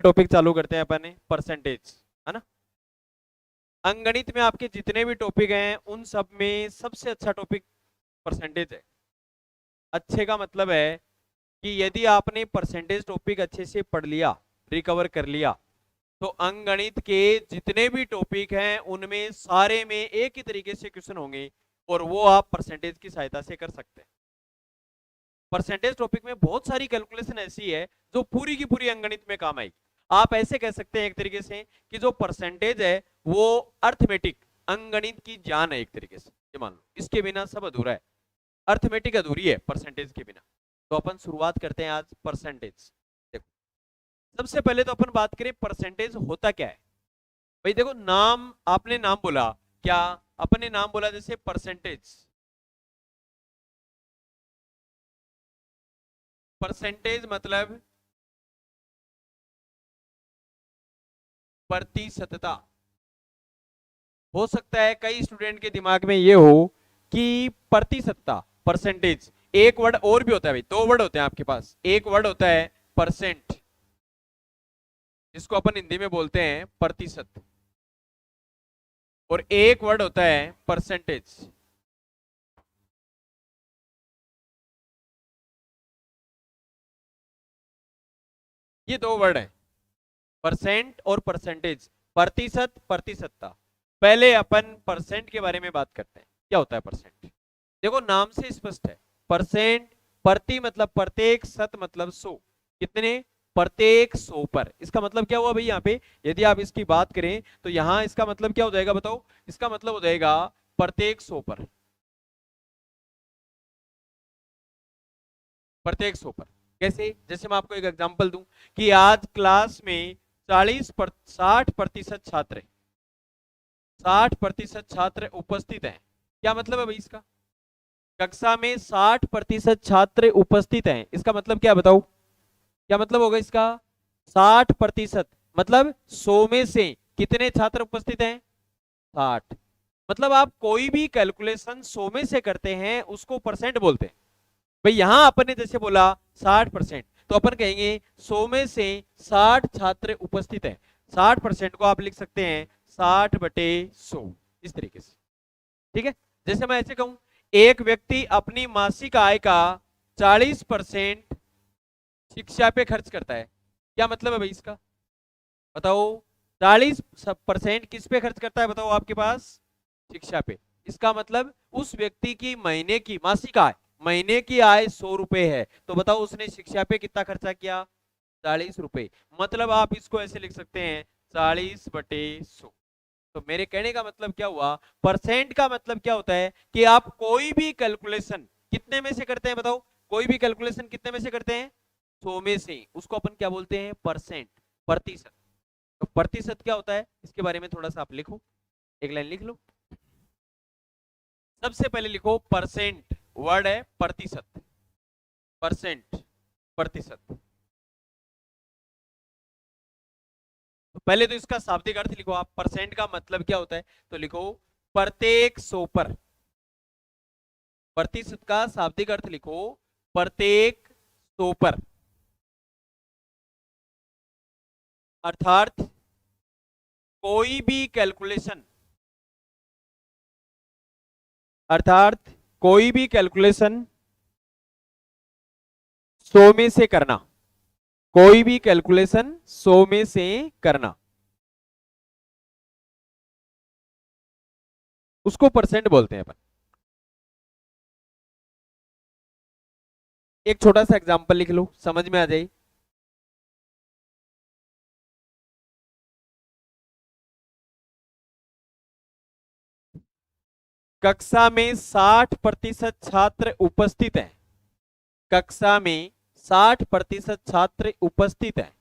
Topic चालू करते हैं अपन परसेंटेज, है ना। अंकगणित में आपके जितने भी टॉपिक हैं उन सब में सबसे अच्छा टॉपिक परसेंटेज है। अच्छे का मतलब है कि यदि आपने परसेंटेज टॉपिक अच्छे से पढ़ लिया, रिकवर कर लिया, तो अंकगणित के जितने भी टॉपिक हैं उनमें सारे में एक ही तरीके से क्वेश्चन होंगे और वो आप परसेंटेज की सहायता से कर सकते हैं। परसेंटेज टॉपिक में बहुत सारी कैलकुलेशन ऐसी है जो पूरी की पूरी अंकगणित में काम आएगी। आप ऐसे कह सकते हैं एक तरीके से कि जो परसेंटेज है वो अर्थमेटिक अंकगणित की जान है एक तरीके से। ये मान लो इसके बिना सब अधूरा है, अर्थमेटिक अधूरी है परसेंटेज के बिना। तो अपन शुरुआत करते हैं आज परसेंटेज। देखो, सबसे पहले तो अपन बात करें परसेंटेज होता क्या है। भाई देखो, नाम आपने नाम बोला, क्या अपने नाम बोला जैसे परसेंटेज। परसेंटेज मतलब प्रतिशतता। हो सकता है कई स्टूडेंट के दिमाग में ये हो कि प्रतिशतता परसेंटेज, एक वर्ड और भी होता है भाई, दो वर्ड होते हैं आपके पास। एक वर्ड होता है परसेंट, जिसको अपन हिंदी में बोलते हैं प्रतिशत, और एक वर्ड होता है परसेंटेज। ये दो वर्ड है, परसेंट और परसेंटेज, प्रतिशत प्रतिशतता। पहले अपन परसेंट के बारे में बात करते हैं, क्या होता है परसेंट। देखो, नाम से स्पष्ट है, परसेंट, प्रति मतलब प्रत्येक, शत मतलब 100, कितने, प्रत्येक 100 पर। इसका मतलब क्या हुआ भाई यहाँ पे, यदि आप इसकी बात करें तो यहाँ इसका मतलब क्या हो जाएगा बताओ। इसका मतलब हो जाएगा प्रत्येक 100 पर, प्रत्येक 100 पर। कैसे, जैसे मैं आपको एक एग्जांपल दूं कि आज क्लास में 60% छात्र, 60% छात्र उपस्थित हैं। क्या मतलब है भाई इसका, कक्षा में 60% छात्र उपस्थित हैं, इसका मतलब क्या बताओ, क्या मतलब होगा इसका। 60% मतलब 100 में से कितने छात्र उपस्थित हैं, 60। मतलब आप कोई भी कैलकुलेशन 100 में से करते हैं उसको परसेंट बोलते हैं। भाई यहां अपन ने जैसे बोला 60%, तो अपन कहेंगे 100 में से 60 छात्र उपस्थित हैं। 60% को आप लिख सकते हैं 60/100, इस तरीके से। ठीक है, जैसे मैं ऐसे कहूं, एक व्यक्ति अपनी मासिक आय का 40% शिक्षा पे खर्च करता है। क्या मतलब है भाई इसका, बताओ। 40% किस पे खर्च करता है बताओ आपके पास, शिक्षा पे। इसका मतलब उस व्यक्ति की महीने की मासिक आय, महीने की आय 100 रुपए है, तो बताओ उसने शिक्षा पे कितना खर्चा किया, 40 रुपए। मतलब आप इसको ऐसे लिख सकते हैं 40/100। तो मेरे कहने का मतलब क्या हुआ, परसेंट का मतलब क्या होता है कि आप कोई भी कैलकुलेशन कितने में से करते हैं बताओ, कोई भी कैलकुलेशन कितने में से करते हैं, 100 में से, उसको अपन क्या बोलते हैं, परसेंट, प्रतिशत। तो प्रतिशत क्या होता है इसके बारे में थोड़ा सा आप लिखो, एक लाइन लिख लो। सबसे पहले लिखो परसेंट, वर्ड है प्रतिशत, परसेंट प्रतिशत। तो पहले तो इसका शाब्दिक अर्थ लिखो आप, परसेंट का मतलब क्या होता है, तो लिखो प्रत्येक 100 पर। प्रतिशत का शाब्दिक अर्थ लिखो प्रत्येक 100 पर, अर्थात कोई भी कैलकुलेशन, अर्थात कोई भी कैलकुलेशन 100 में से करना, कोई भी कैलकुलेशन 100 में से करना, उसको परसेंट बोलते हैं अपन। एक छोटा सा एग्जांपल लिख लो, समझ में आ जाए। कक्षा में 60% छात्र उपस्थित हैं, कक्षा में 60% छात्र उपस्थित हैं।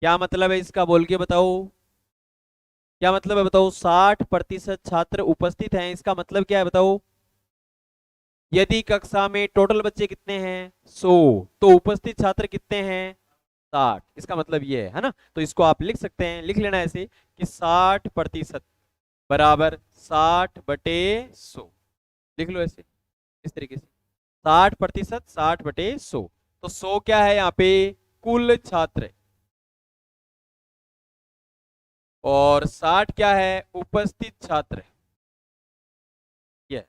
क्या मतलब है इसका, बोल के बताओ, क्या मतलब है बताओ। 60% छात्र उपस्थित हैं, इसका मतलब क्या है बताओ। यदि कक्षा में टोटल बच्चे कितने हैं 100, तो उपस्थित छात्र कितने हैं 60, इसका मतलब ये है ना। तो इसको आप लिख सकते हैं, लिख लेना ऐसे कि 60% बराबर 60/100, लिख लो ऐसे, इस तरीके से। 60%, 60/100। तो 100 क्या है यहाँ पे? कुल छात्र। और 60 क्या है? उपस्थित छात्र। ये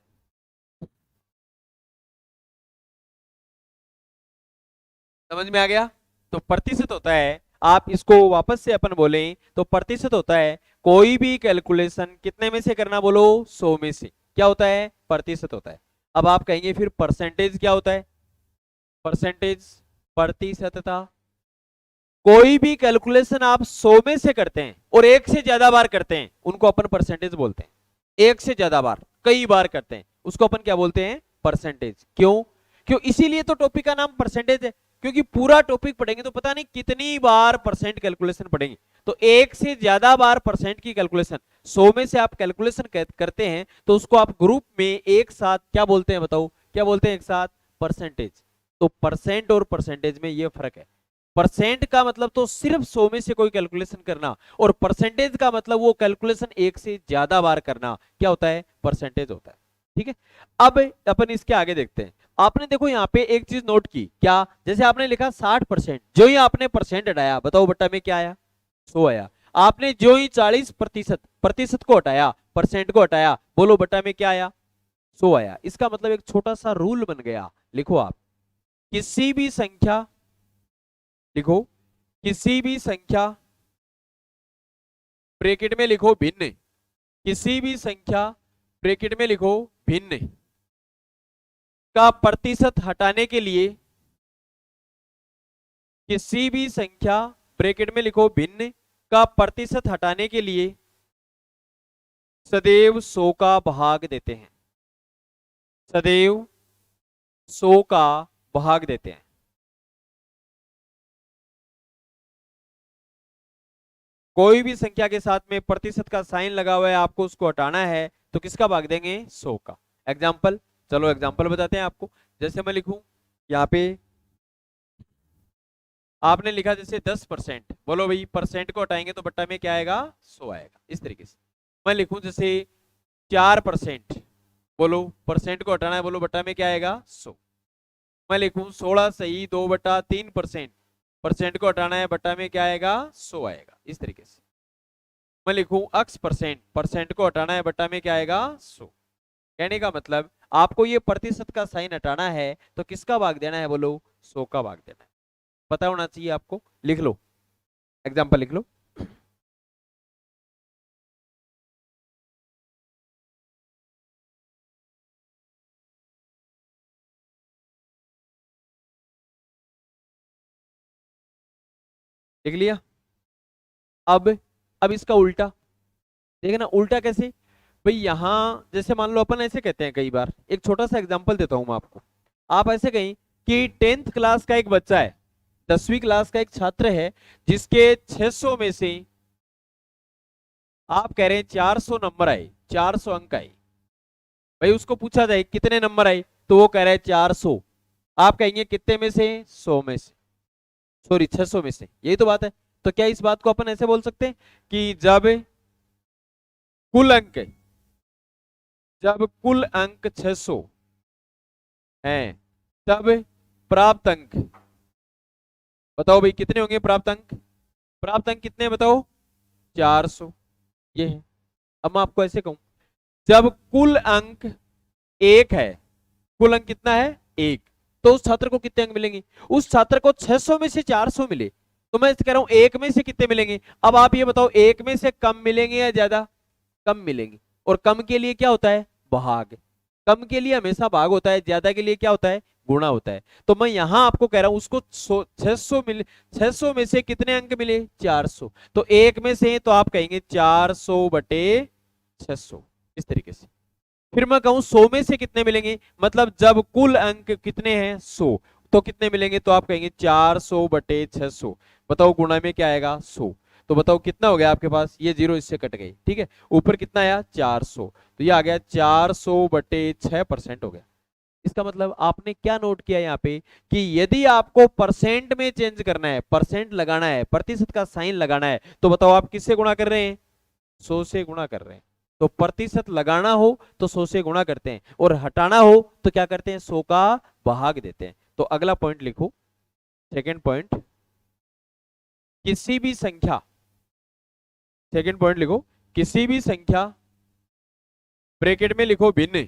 समझ में आ गया? तो प्रतिशत होता है, आप इसको वापस से अपन बोले तो प्रतिशत होता है कोई भी कैलकुलेशन कितने में से करना, बोलो 100 में से। क्या होता है? प्रतिशत होता है। अब आप कहेंगे फिर परसेंटेज क्या होता है? परसेंटेज प्रतिशतता। कोई भी कैलकुलेशन आप 100 में से करते हैं और एक से ज्यादा बार करते हैं, उनको अपन परसेंटेज बोलते हैं। एक से ज्यादा बार, कई बार करते हैं, उसको अपन क्या बोलते हैं? परसेंटेज। क्यों? क्यों? इसीलिए तो टॉपिक का नाम परसेंटेज है, क्योंकि पूरा टॉपिक पढ़ेंगे तो पता नहीं कितनी बार परसेंट कैलकुलेशन पढ़ेंगे। तो एक से ज्यादा बार परसेंट की कैलकुलेशन, 100 में से आप कैलकुलेशन करते हैं तो उसको आप ग्रुप में एक साथ क्या बोलते हैं? बताओ क्या बोलते हैं एक साथ? परसेंटेज। तो परसेंट और परसेंटेज में ये फर्क है। परसेंट का मतलब तो सिर्फ 100 में से कोई कैलकुलेशन करना, और परसेंटेज का मतलब वो कैलकुलेशन एक से ज्यादा बार करना। क्या होता है? परसेंटेज होता है। ठीक है, अब अपन इसके आगे देखते हैं। आपने देखो यहाँ पे एक चीज नोट की क्या? जैसे आपने लिखा 60%, जो ही आपने परसेंट हटाया, बताओ बट्टा में क्या आया? 100 आया। आपने जो ही 40% प्रतिशत को हटाया, परसेंट को हटाया, बोलो बट्टा में क्या आया? 100 आया। इसका मतलब एक छोटा सा रूल बन गया। लिखो आप, किसी भी संख्या, लिखो किसी भी संख्या, ब्रैकेट में लिखो भिन्न, किसी भी संख्या ब्रैकेट में लिखो भिन्न का प्रतिशत हटाने के लिए, किसी भी संख्या ब्रैकेट में लिखो भिन्न का प्रतिशत हटाने के लिए सदैव 100 का भाग देते हैं। सदैव 100 का भाग देते हैं। कोई भी संख्या के साथ में प्रतिशत का साइन लगा हुआ है, आपको उसको हटाना है तो किसका भाग देंगे? 100 का। एग्जाम्पल, चलो एग्जाम्पल बताते हैं आपको। जैसे मैं लिखूं यहाँ पे, आपने लिखा जैसे 10%, बोलो भाई परसेंट को हटाएंगे तो बट्टा में क्या आएगा? 100 आएगा। इस तरीके से मैं लिखूं जैसे 4%, बोलो परसेंट को हटाना है, बोलो बट्टा में क्या आएगा? 100। मैं लिखूं 16 सही 2/3%, परसेंट को हटाना है, बट्टा में क्या आएगा? 100 आएगा। इस तरीके से मैं लिखूं x परसेंट, परसेंट को हटाना है, बट्टा में क्या आएगा? 100। कहने का मतलब आपको ये प्रतिशत का साइन हटाना है तो किसका भाग देना है? बोलो 100 का भाग देना है। पता होना चाहिए आपको। लिख लो, एग्जाम्पल लिख लो। लिख लिया? अब इसका उल्टा देखे ना। उल्टा कैसे भाई? यहां जैसे मान लो अपन ऐसे कहते हैं कई बार, एक छोटा सा एग्जांपल देता हूं मैं आपको। आप ऐसे कहें कि 10th क्लास का एक बच्चा है, 10वीं क्लास का एक छात्र है, जिसके 600 में से आप कह रहे हैं 400 नंबर आए, 400 अंक आए। भाई उसको पूछा जाए कितने नंबर आए, तो वो कह रहा है 400। आप कहेंगे कितने में से? 100 में से, सॉरी 600 में से। यही तो बात है। तो क्या इस बात को अपन ऐसे बोल सकते हैं कि कुल अंक जब कुल अंक 600 हैं, तब प्राप्त अंक, बताओ भाई कितने होंगे प्राप्त अंक? प्राप्त अंक कितने बताओ? 400। ये है। अब मैं आपको ऐसे कहूं, जब कुल अंक 1 है, कुल अंक कितना है? 1, तो उस छात्र को कितने अंक मिलेंगे? उस छात्र को 600 में से 400 मिले, तो मैं कह रहा हूं 1 में से कितने मिलेंगे? अब आप ये बताओ 1 में से कम मिलेंगे या ज्यादा? कम मिलेंगे। और कम के लिए क्या होता है? भाग। कम के लिए हमेशा भाग होता है, ज्यादा के लिए क्या होता है? गुणा होता है। तो मैं यहां आपको कह रहा हूं उसको 600 मिले, 600 में से कितने अंक मिले? 400। तो 1 में से तो आप कहेंगे 400/600। इस तरीके से। फिर मैं कहूं 100 में से कितने मिलेंगे, मतलब जब कुल अंक कितने हैं? 100, तो कितने मिलेंगे? तो आप कहेंगे 400/600। बताओ गुणा में क्या आएगा? 100। तो बताओ कितना हो गया आपके पास? ये 0 इससे कट गई। ठीक है, ऊपर कितना आया? 400, तो ये आ गया 400/6% हो गया। इसका मतलब आपने क्या नोट किया यहाँ पे कि यदि आपको परसेंट में चेंज करना है, परसेंट लगाना है, प्रतिशत का साइन लगाना है, तो बताओ आप किससे गुणा कर रहे हैं? 100 से गुणा कर रहे हैं। तो प्रतिशत लगाना हो तो 100 से गुणा करते हैं, और हटाना हो तो क्या करते हैं? 100 का भाग देते हैं। तो अगला पॉइंट लिखो, सेकंड पॉइंट, किसी भी संख्या, सेकंड पॉइंट लिखो, किसी भी संख्या, ब्रैकेट में लिखो भिन्न,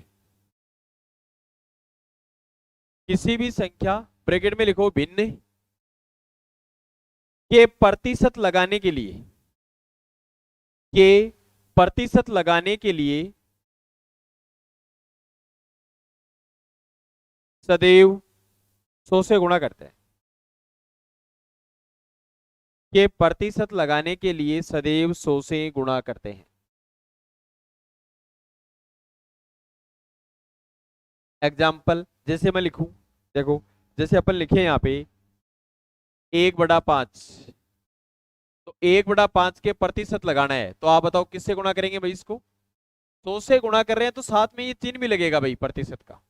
किसी भी संख्या, ब्रैकेट में लिखो भिन्न, के प्रतिशत लगाने के लिए, के प्रतिशत लगाने के लिए सदैव 100 से गुणा करते हैं, के प्रतिशत लगाने के लिए सदैव 100 से गुणा करते हैं। एग्जाम्पल जैसे मैं लिखूं, देखो जैसे अपन लिखे यहाँ पे 1/5, तो 1/5 के प्रतिशत लगाना है, तो आप बताओ किससे गुणा करेंगे भाई? इसको 100 से गुणा कर रहे हैं तो साथ में ये चिन्ह भी लगेगा भाई प्रतिशत का।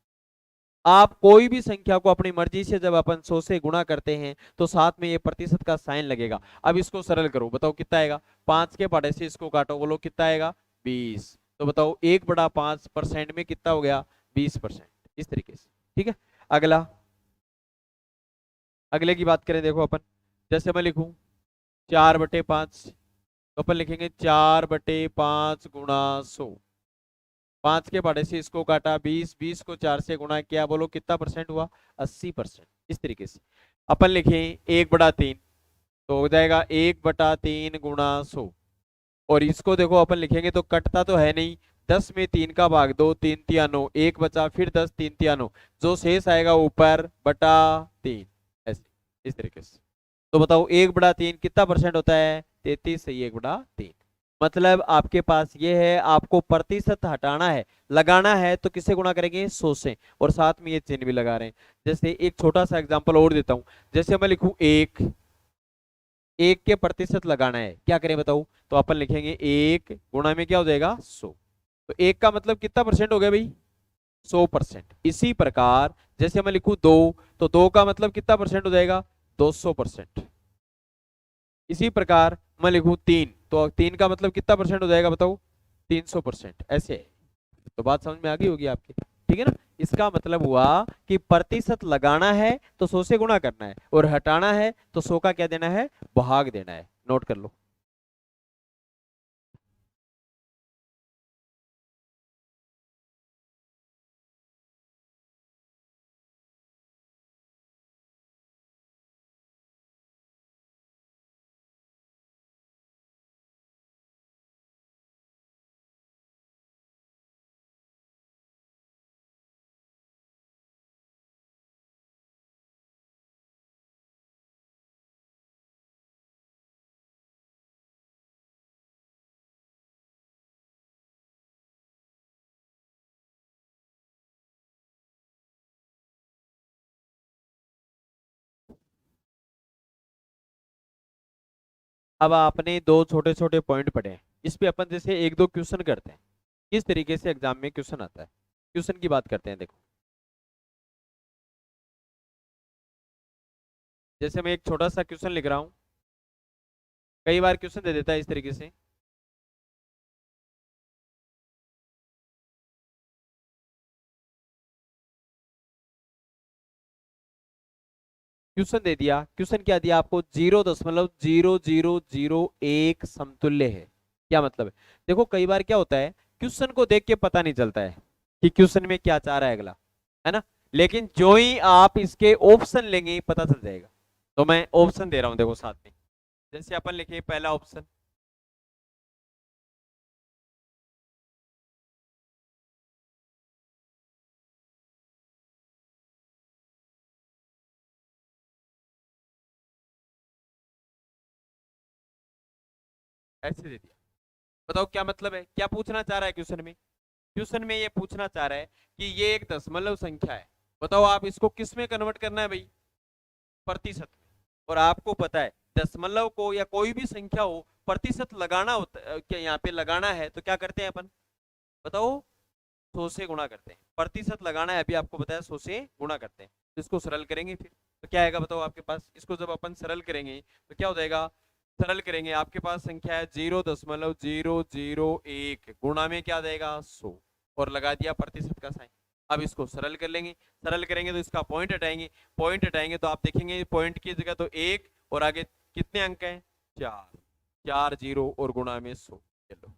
आप कोई भी संख्या को अपनी मर्जी से जब अपन 100 से गुणा करते हैं तो साथ में ये प्रतिशत का साइन लगेगा। अब इसको सरल करो, बताओ कितना आएगा? 5 के पहाड़े से इसको काटो, बोलो कितना आएगा? 20। तो बताओ 1/5% में कितना हो गया? 20%। इस तरीके से, ठीक है। अगला, अगले की बात करें, देखो अपन जैसे मैं लिखूं 4/5, तो अपन लिखेंगे 4/5 गुणा 100। 5 के पहाड़े से इसको काटा 20, 20 को 4 से गुणा किया, बोलो कितना परसेंट हुआ? 80%। इस तरीके से अपन लिखें 1/3, तो हो जाएगा 1/3 गुणा 100। और इसको देखो अपन लिखेंगे तो कटता तो है नहीं, 10 में 3 का भाग 2, 3 तिया 9, 1 बचा, फिर 10, 3 तिया 9, जो शेष आएगा ऊपर बटा 3, ऐसे इस तरीके से। तो बताओ 1/3 कितना परसेंट होता है? 33 सही, 1/3। मतलब आपके पास ये है, आपको प्रतिशत हटाना है, लगाना है तो किससे गुणा करेंगे? 100 से, और साथ में ये चिन्ह भी लगा रहे हैं। जैसे एक छोटा सा एग्जांपल और देता हूं, जैसे मैं लिखूं 1 के प्रतिशत लगाना है, क्या करें बताओ? तो अपन लिखेंगे 1 गुणा में क्या हो जाएगा? 100। तो 1 का मतलब कितना परसेंट हो गया भाई? 100%। इसी प्रकार जैसे मैं लिखूं 2, तो 2 का मतलब कितना परसेंट हो जाएगा? 200%। इसी प्रकार मैं लिखूं 3, तो 3 का मतलब कितना परसेंट हो जाएगा बताओ? 300%। ऐसे है। तो बात समझ में आ गई होगी आपकी, ठीक है ना? इसका मतलब हुआ कि प्रतिशत लगाना है तो 100 से गुणा करना है, और हटाना है तो 100 का क्या देना है? भाग देना है। नोट कर लो। अब आपने दो छोटे छोटे पॉइंट पढ़े हैं, इस पे अपन जैसे एक दो क्वेश्चन करते हैं, किस तरीके से एग्जाम में क्वेश्चन आता है। क्वेश्चन की बात करते हैं। देखो जैसे मैं एक छोटा सा क्वेश्चन लिख रहा हूं, कई बार क्वेश्चन दे देता है इस तरीके से, क्वेश्चन दे दिया, क्वेश्चन क्या दिया आपको? 0.0001 समतुल्य है। क्या मतलब है? देखो कई बार क्या होता है, क्वेश्चन को देख के पता नहीं चलता है कि क्वेश्चन में क्या चाह रहा है अगला, है ना? लेकिन जो ही आप इसके ऑप्शन लेंगे पता चल जाएगा। तो मैं ऑप्शन दे रहा हूं, देखो साथ में, जैसे अपन लिखे पहला ऑप्शन, ऐसे दे दिया। बताओ क्या मतलब है, क्या पूछना चाह रहा है क्वेश्चन में? क्वेश्चन में ये पूछना चाह रहा है कि ये एक दशमलव संख्या है, बताओ आप इसको किस में कन्वर्ट करना है भाई? प्रतिशत में। और आपको पता है दशमलव को या कोई भी संख्या हो प्रतिशत लगाना होता है, क्या यहाँ पे लगाना है तो क्या करते हैं अपन? बताओ 100 से गुणा करते हैं। प्रतिशत लगाना है, अभी आपको बताया 100 से गुणा करते हैं। तो इसको सरल करेंगे फिर तो क्या आएगा बताओ आपके पास? इसको जब अपन सरल करेंगे तो क्या हो जाएगा? सरल करेंगे, आपके पास संख्या है 0.001 गुणा में क्या आ जाएगा? 100, और लगा दिया प्रतिशत का साइन। अब इसको सरल कर लेंगे, सरल करेंगे तो इसका पॉइंट हटाएंगे, पॉइंट हटाएंगे तो आप देखेंगे पॉइंट की जगह तो 1 और आगे कितने अंक हैं 4, 4 जीरो और गुणा में 100। चलो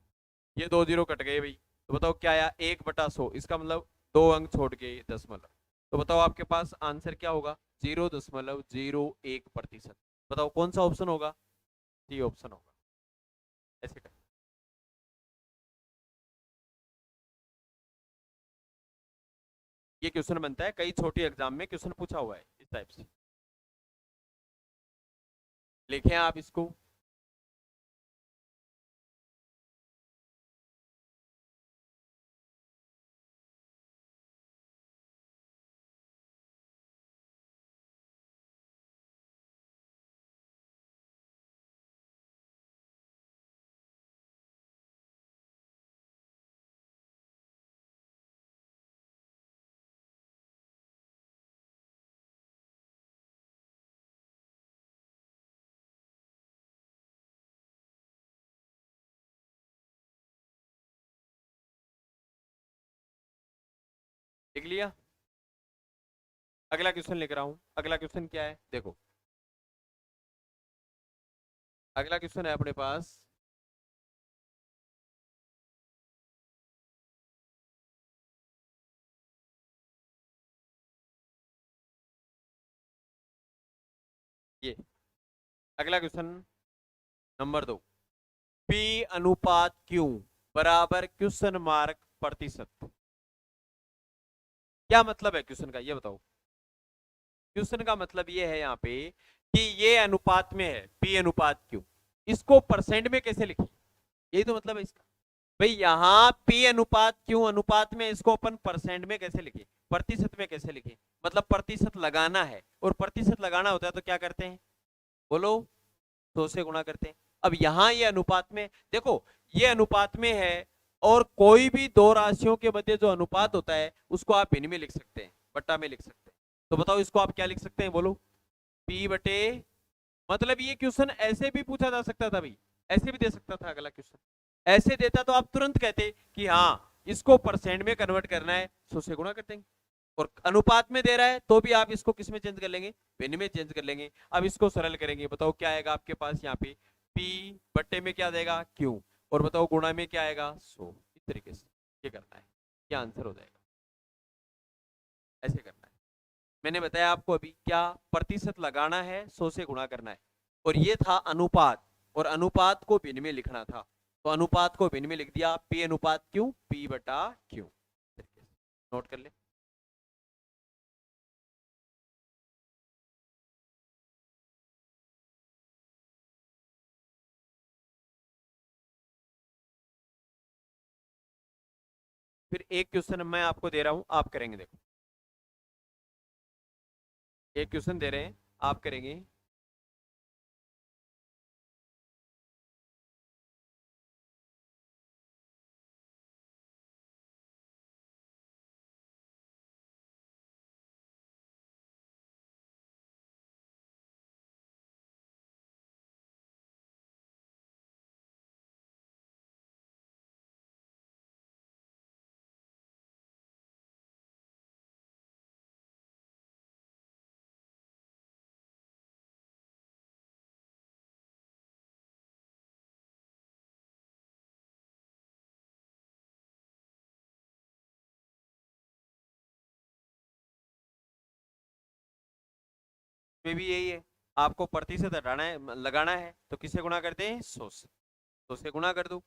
ये 2 जीरो कट गए भाई, तो बताओ क्या आया 1/100, इसका मतलब 2 अंक छोड़ के दशमलव। तो बताओ आपके पास आंसर क्या होगा 0.01%। बताओ कौन सा ऑप्शन होगा, सी ऑप्शन होगा। ऐसे कर, ये क्वेश्चन बनता है, कई छोटी एग्जाम में क्वेश्चन पूछा हुआ है इस टाइप से। लिखें आप इसको। लिख लिया, अगला क्वेश्चन लिख रहा हूं। अगला क्वेश्चन क्या है देखो, अगला क्वेश्चन है अपने पास, ये अगला क्वेश्चन नंबर 2, पी अनुपात क्यू बराबर क्वेश्चन मार्क प्रतिशत। क्या मतलब है क्वेश्चन का, ये बताओ। क्वेश्चन का मतलब ये है यहाँ पे कि ये अनुपात में है पी अनुपात क्यू, इसको परसेंट में कैसे लिखें, यही तो मतलब है इसका। भाई यहाँ पी अनुपात क्यू अनुपात में, इसको अपन परसेंट में कैसे लिखे, प्रतिशत में कैसे लिखे, मतलब प्रतिशत लगाना है, और प्रतिशत लगाना होता है तो क्या करते हैं बोलो, 100 से गुणा करते हैं। अब यहाँ ये अनुपात में देखो, ये अनुपात में है, और कोई भी दो राशियों के मध्य जो अनुपात होता है उसको आप भिन्न में लिख सकते हैं, बट्टा में लिख सकते हैं। तो बताओ इसको आप क्या लिख सकते हैं बोलो, पी बटे, मतलब ये क्वेश्चन ऐसे भी पूछा जा सकता था भाई, ऐसे भी दे सकता था अगला क्वेश्चन, ऐसे देता तो आप तुरंत कहते कि हाँ इसको परसेंट में कन्वर्ट करना है, 100 से गुणा कर देंगे। और अनुपात में दे रहा है तो भी आप इसको किस में चेंज कर लेंगे, भिन्न में चेंज कर लेंगे। अब इसको सरल करेंगे, बताओ क्या आएगा आपके पास यहाँ पे, पी बट्टे में क्या देगा क्यू, और बताओ गुणा में क्या आएगा 100। इस तरीके से ये करना है, ये आंसर हो जाएगा, ऐसे करना है। मैंने बताया आपको अभी क्या, प्रतिशत लगाना है 100 से गुणा करना है, और ये था अनुपात, और अनुपात को भिन्न में लिखना था, तो अनुपात को भिन्न में लिख दिया, पी अनुपात क्यू, पी बटा क्यू। नोट कर ले। फिर एक क्वेश्चन मैं आपको दे रहा हूं, आप करेंगे, देखो एक क्वेश्चन दे रहे हैं आप करेंगे। में भी यही है, आपको प्रतिशत हटाना है, लगाना है, तो किसे गुणा करते हैं 100 से, 100 से गुणा कर दो।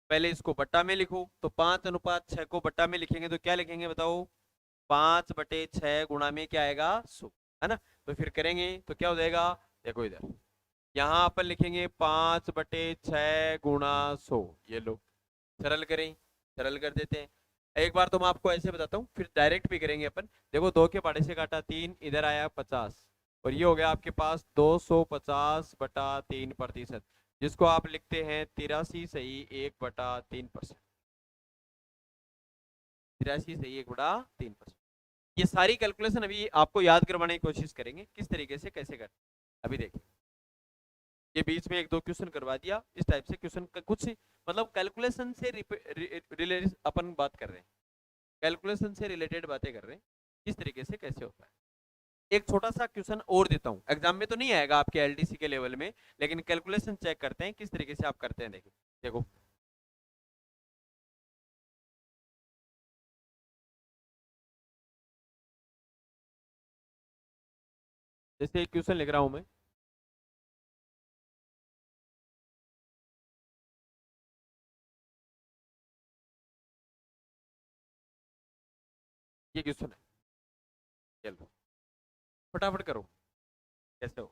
पहले इसको बट्टा में लिखो, तो 5:6 को बट्टा में लिखेंगे तो क्या लिखेंगे बताओ, 5/6 गुणा में क्या आएगा 100, है ना। तो फिर करेंगे तो क्या हो जाएगा, देखो इधर यहाँ अपन लिखेंगे 5/6 गुणा 100, ये लो सरल करें, सरल कर देते हैं। एक बार तो मैं आपको ऐसे बताता हूँ, फिर डायरेक्ट भी करेंगे अपन। देखो 2 के पाड़े से काटा 3, इधर आया 50, और ये हो गया आपके पास 250/3%, जिसको आप लिखते हैं 83 सही 1/3%, 83 सही 1/3%। ये सारी कैलकुलेशन अभी आपको याद करवाने की कोशिश करेंगे किस तरीके से कैसे करते, अभी देखिए ये बीच में एक दो क्वेश्चन करवा दिया, इस टाइप से क्वेश्चन कुछ मतलब कैलकुलेशन से रिलेटेड अपन बात कर रहे हैं। कैलकुलेशन से रिलेटेड बातें कर रहे हैं, किस तरीके से कैसे होता है। एक छोटा सा क्वेश्चन और देता हूं, एग्जाम में तो नहीं आएगा आपके एलडीसी के लेवल में, लेकिन कैलकुलेशन चेक करते हैं किस तरीके से आप करते हैं। देखो देखो, जैसे एक क्वेश्चन लिख रहा हूं मैं, ये क्वेश्चन है, चलो फटाफट करो कैसे हो।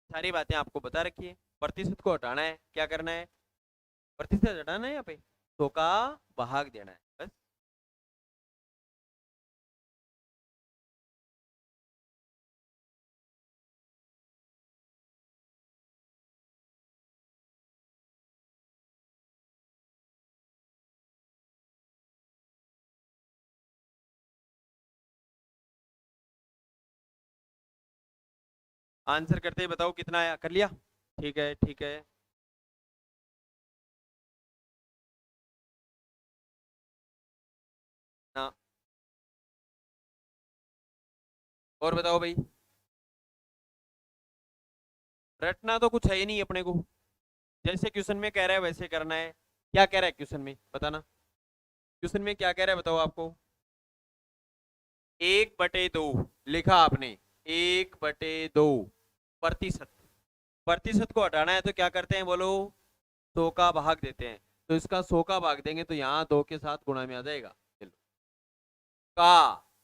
सारी बातें आपको बता रखी है। प्रतिशत को हटाना है, क्या करना है, प्रतिशत हटाना है, यहाँ पे 100 का भाग देना है बस। आंसर करते ही बताओ कितना आया, कर लिया, ठीक है ठीक है। हाँ, और बताओ भाई, रटना तो कुछ है ही नहीं अपने को, जैसे क्वेश्चन में कह रहा है वैसे करना है। क्या कह रहा है क्वेश्चन में बताना, क्वेश्चन में क्या कह रहा है बताओ आपको। 1/2 लिखा आपने, 1/2 प्रतिशत, प्रतिशत को हटाना है तो क्या करते हैं बोलो, 100 का भाग देते हैं। तो इसका 100 का भाग देंगे तो यहाँ 2 के साथ गुणा में आ जाएगा। चलो,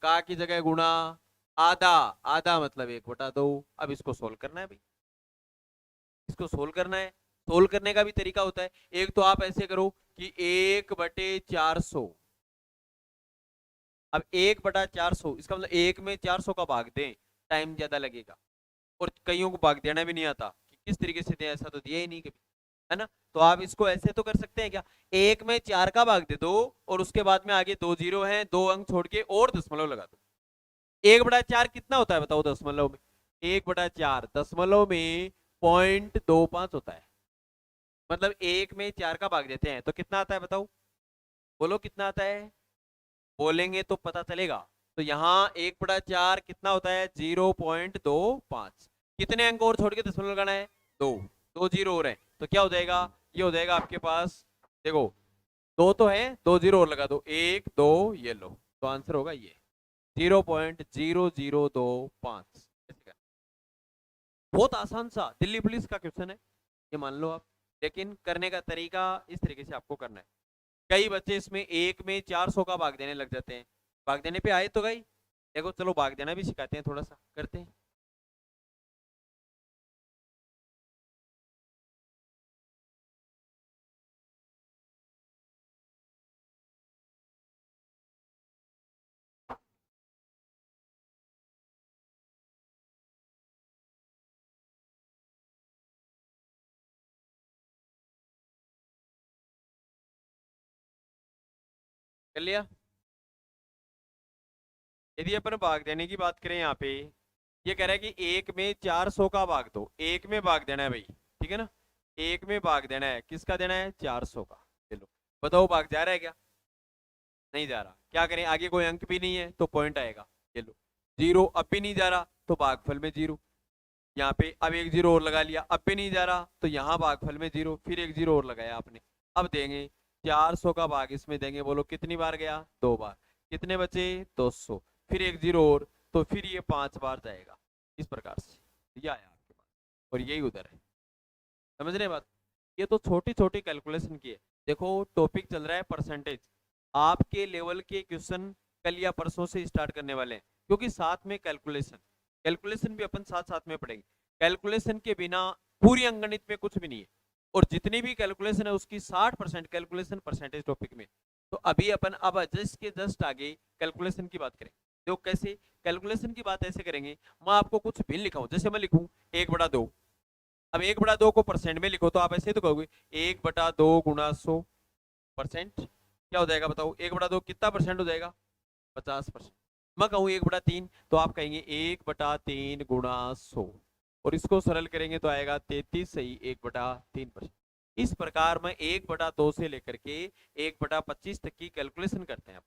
का की जगह गुणा, आधा, आधा मतलब 1/2। अब इसको सोल्व करना है भाई, इसको सोल्व करना है। सोल्व करने का भी तरीका होता है, एक तो आप ऐसे करो कि 1/400, अब 1/400 इसका मतलब 1 में 400 का भाग दें, टाइम ज्यादा लगेगा, और कईयों को भाग देना भी नहीं आता कि किस तरीके से दें, ऐसा तो दिया ही नहीं कभी, है ना। तो आप इसको ऐसे तो कर सकते हैं क्या, 1 में 4 का भाग दे दो और उसके बाद में आगे 2 जीरो हैं, 2 अंक छोड़ के और दशमलव लगा दो। 1/4 कितना होता है बताओ दशमलव में, 1/4 दशमलव में 0.25 होता है। मतलब 1 में 4 का भाग देते हैं तो कितना आता है बताओ, बोलो कितना आता है, बोलेंगे तो पता चलेगा। तो यहाँ 1/4 कितना होता है, 0.25। कितने अंक और छोड़ के दशमलव लगाना है, 2, 2 जीरो हो रहे हैं तो क्या हो जाएगा, ये हो जाएगा आपके पास, देखो 2 तो है, 2 जीरो और लगा दो, 1 2, ये लो, तो आंसर होगा ये 0.0025। बहुत आसान सा दिल्ली पुलिस का क्वेश्चन है, ये मान लो आप, लेकिन करने का तरीका इस तरीके से आपको करना है। कई बच्चे इसमें 1 में 400 का भाग देने लग जाते हैं, भाग देने पे आए तो गई, देखो चलो भाग देना भी सिखाते हैं, थोड़ा सा करते हैं। कर लिया। यदि अपन भाग देने की बात करें यहाँ पे, ये कह रहा है कि 1 में 400 का भाग दो, 1 में भाग देना है भाई, ठीक है ना, 1 में भाग देना है, किसका देना है, 400 का। चलो बताओ भाग जा रहा है क्या, नहीं जा रहा, क्या करें, आगे कोई अंक भी नहीं है तो पॉइंट आएगा, चलो जीरो, अब भी नहीं जा रहा तो भागफल में जीरो, यहाँ पे अब एक जीरो और लगा लिया, अब भी नहीं जा रहा तो यहाँ भागफल में जीरो, फिर एक जीरो और लगाया आपने। अब देंगे 400 का भाग इसमें देंगे, बोलो कितनी बार गया, 2 बार, कितने बचे 200, फिर एक जीरो और, तो फिर ये 5 बार जाएगा। इस प्रकार से ये आया आपके पास, और यही उधर है, समझ रहे बात। ये तो छोटी छोटी कैलकुलेशन की है। देखो टॉपिक चल रहा है परसेंटेज, आपके लेवल के क्वेश्चन कल या परसों से स्टार्ट करने वाले हैं, क्योंकि साथ में कैलकुलेशन, कैलकुलेशन भी अपन साथ साथ में पढ़ेंगे। कैलकुलेशन के बिना पूरी अंगणित में कुछ भी नहीं है, और जितनी भी कैलकुलेशन है उसकी 60% कैलकुलेशन परसेंटेज टॉपिक में। तो अभी अपन अब जस्ट के जस्ट आगे कैलकुलेशन की बात करें, तो कैसे कैलकुलेशन की बात ऐसे करेंगे, मैं आपको कुछ भी लिखाऊं, जैसे मैं लिखूं 1/2, अब 1/2 को परसेंट में लिखो तो आप ऐसे तो कहोगे 1/2 गुणा 100%, क्या हो जाएगा बताओ, 1/2 कितना परसेंट हो जाएगा, 50%। मैं कहूँ 1/3 तो आप कहेंगे 1/3 गुणा 100, और इसको सरल करेंगे तो आएगा 33 सही 1/3%। इस प्रकार में 1/2 से लेकर के 1/25 तक की कैलकुलेशन करते हैं,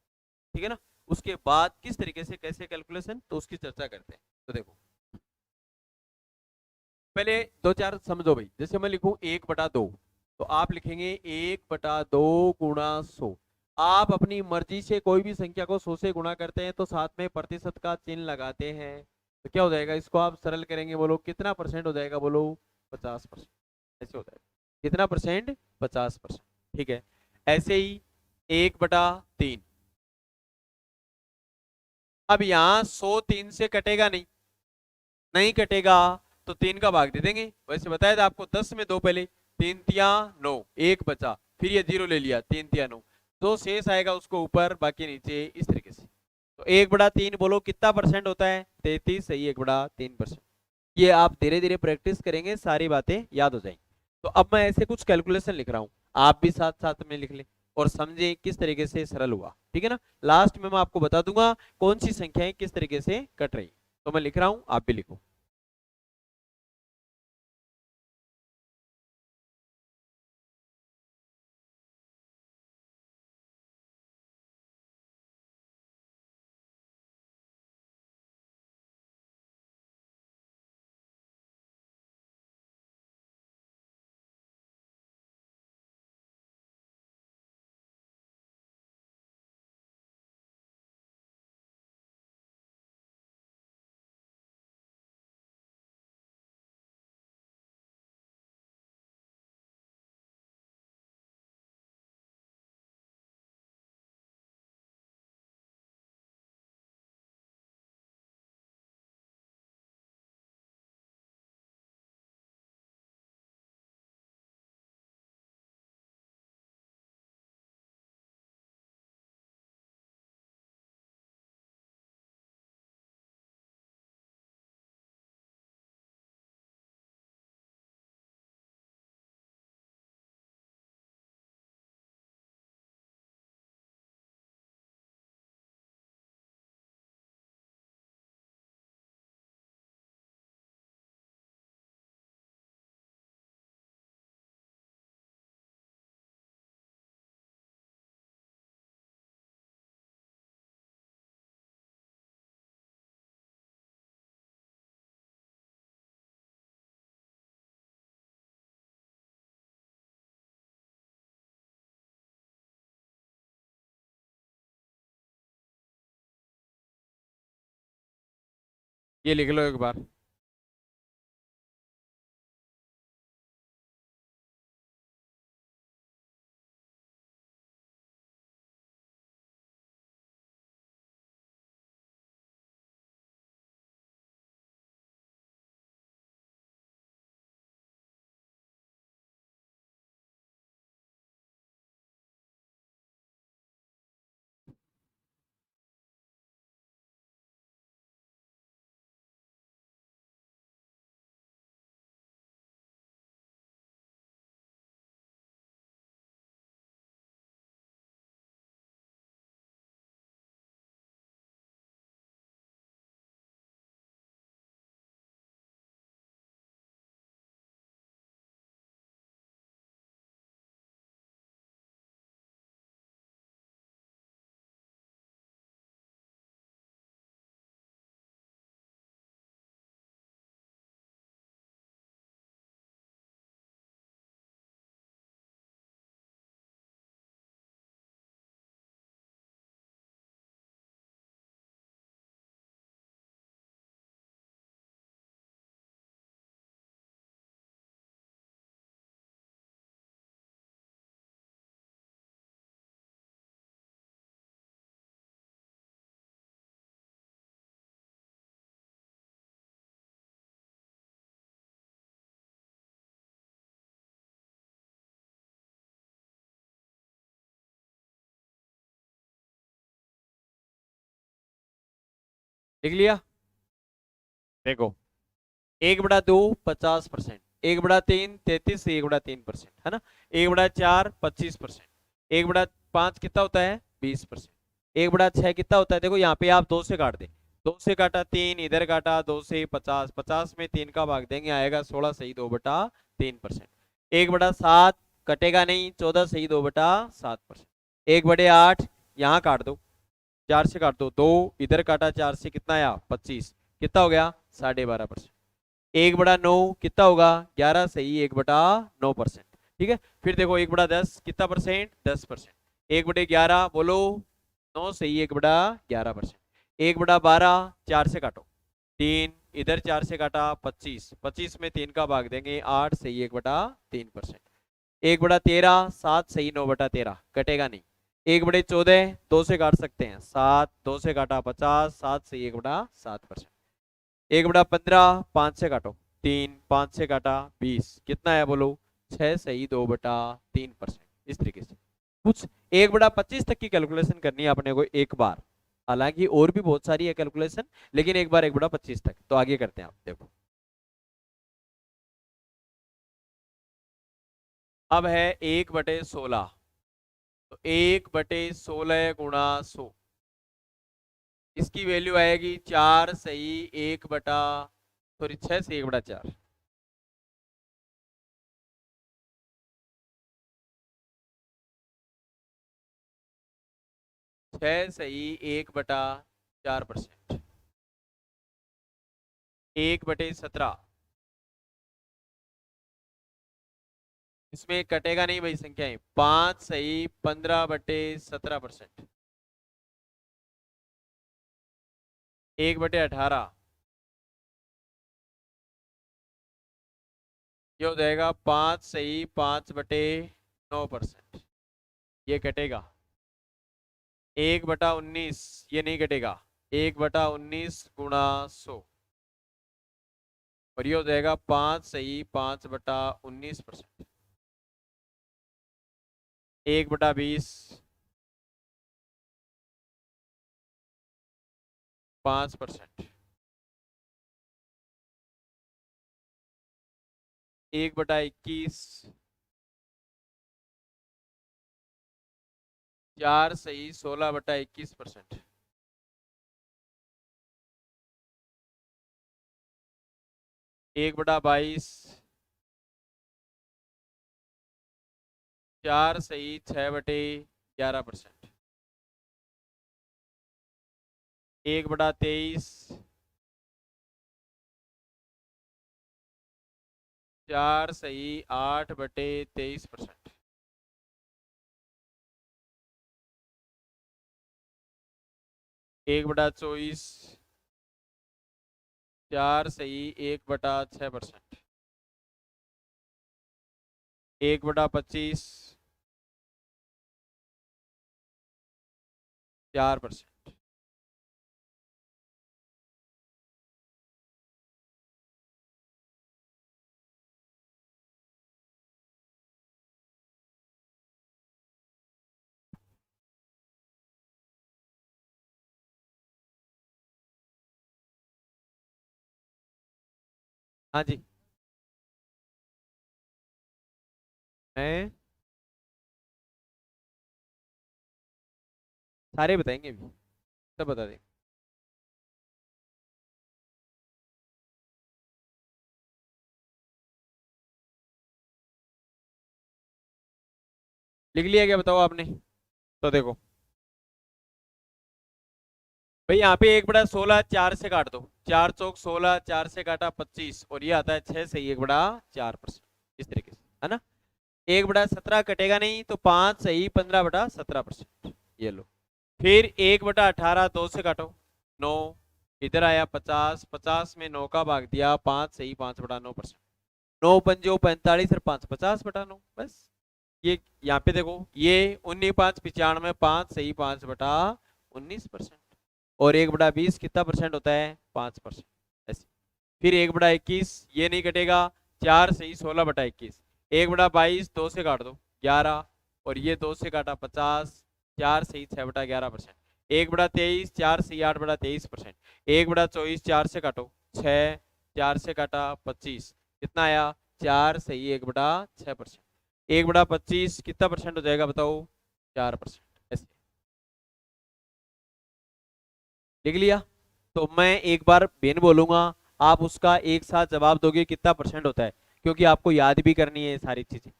ठीक है ना। उसके बाद किस तरीके से कैसे कैलकुलेशन, तो उसकी चर्चा करते हैं। तो देखो पहले दो चार समझो भाई। जैसे मैं लिखूं 1/2, तो आप लिखेंगे 1/2 गुणा 100। आप अपनी मर्जी से कोई भी संख्या को 100 से गुणा करते हैं तो साथ में प्रतिशत का चिन्ह लगाते हैं, तो क्या हो जाएगा, इसको आप सरल करेंगे, बोलो कितना परसेंट हो जाएगा, बोलो 50%। ऐसे हो जाएगा, कितना परसेंट, 50%। ठीक है, ऐसे ही 1/3। अब यहाँ 100 3 से कटेगा नहीं, नहीं कटेगा तो 3 का भाग दे देंगे। वैसे बताया था आपको 10 में 2 पहले, 3 तिया 9, 1 बचा, फिर ये 0 ले लिया, 3 तिया 9, तो शेष आएगा उसको ऊपर बाकी नीचे, इस तरीके से। तो 1/3 बोलो कितना परसेंट होता है, 33, सही, 1/3%। ये आप धीरे धीरे प्रैक्टिस करेंगे, सारी बातें याद हो जाएंगी। तो अब मैं ऐसे कुछ कैलकुलेशन लिख रहा हूं, आप भी साथ साथ में लिख लें और समझें किस तरीके से सरल हुआ, ठीक है ना। लास्ट में मैं आपको बता दूंगा कौन सी संख्याएं किस तरीके से कट रही। तो मैं लिख रहा हूं, आप भी लिखो। ये लिख लो एक बार। लिख लिया, देखो 1/2 50%, 1/3 33, 1/3% है ना, 1/4 25%, 1/5 कितना होता है 20%, 1/6 कितना होता है, देखो यहाँ पे आप 2 से काट दे, 2 से काटा 3, इधर काटा 2 से 50, 50 में 3 का भाग देंगे आएगा 16, सही, 2/3%। 1/7 कटेगा नहीं, 14 सही 2/7%। 1/8 यहाँ काट दो, 4 से काट दो, 2 इधर काटा 4 से, कितना आया 25, कितना हो गया 12.5%। 1/9 कितना होगा 11 सही 1/9%। ठीक है, फिर देखो 1/10 कितना परसेंट 10%। 1/11 बोलो 9 सही 1/11%। 1/12 4 से काटो 3, इधर 4 से काटा 25, 25 में 3 का भाग देंगे 8 सही 1/3%। 1/13 7 सही 9/13 कटेगा नहीं। 1/14 2 से काट सकते हैं 7, 2 से काटा 50, 7 सही 1/7%। 1/15 5 से काटो 3, 5 से काटा 20, कितना है बोलो 6 सही 2/3%। इस तरीके से कुछ 1/25 तक की कैलकुलेशन करनी है अपने को एक बार, हालांकि और भी बहुत सारी है कैलकुलेशन, लेकिन एक बार 1/25 तक। तो आगे करते हैं, आप देखो अब है 1/16, तो 1/16 गुणा 100, इसकी वैल्यू आएगी 4 सही 6 सही 1/4। 6 सही 1/4%। 1/17, इसमें कटेगा नहीं भाई संख्याएं, 5 सही 15/17%। 1/18, ये हो जाएगा 5 सही 5/9%, ये कटेगा। 1/19, ये नहीं कटेगा, 1/19 गुणा 100, और ये हो जाएगा 5 सही 5/19%। 1/20, 5%। 1/21, 4 सही 16/21%। 1/22, 4 सही 6/11%। 1/23, 4 सही 8/23%। 1/24, 4 सही 1/6%। 1/25, 4%। हाँ जी, मैं सारे बताएंगे अभी, सब बता देंगे। लिख लिया क्या बताओ आपने? तो देखो भाई, यहाँ पे 1/16 4 से काट दो, 4 चौक 16, 4 से काटा 25, और ये आता है 6 सही 1/4%। इस तरीके से है ना। 1/17 कटेगा नहीं, तो 5 सही 15/17%। ये लो। फिर 1/18 2 से काटो 9, इधर आया 50, 50 में 9 का भाग दिया 5 सही 5/9%। 9 पंजो 45 और 5 50/9, बस। ये यहाँ पे देखो, ये 19 5 95, 5 सही 5/19%। और 1/20 कितना परसेंट होता है 5%, ऐसे। फिर 1/21, ये नहीं कटेगा, 4 सही 16/21। 1/22 2 से काट दो 11, और ये 2 से काटा 50, 4 सही 6/11%। 1/23, 4 सही 8/23%। 1/24 4 से काटो 6, 4 से काटा 25, कितना आया 4 सही 1/6%। 1/25 कितना परसेंट हो जाएगा बताओ 4%, ऐसे। लिख लिया? तो मैं एक बार बेन बोलूंगा, आप उसका एक साथ जवाब दोगे कितना परसेंट होता है, क्योंकि आपको याद भी करनी है ये सारी चीजें।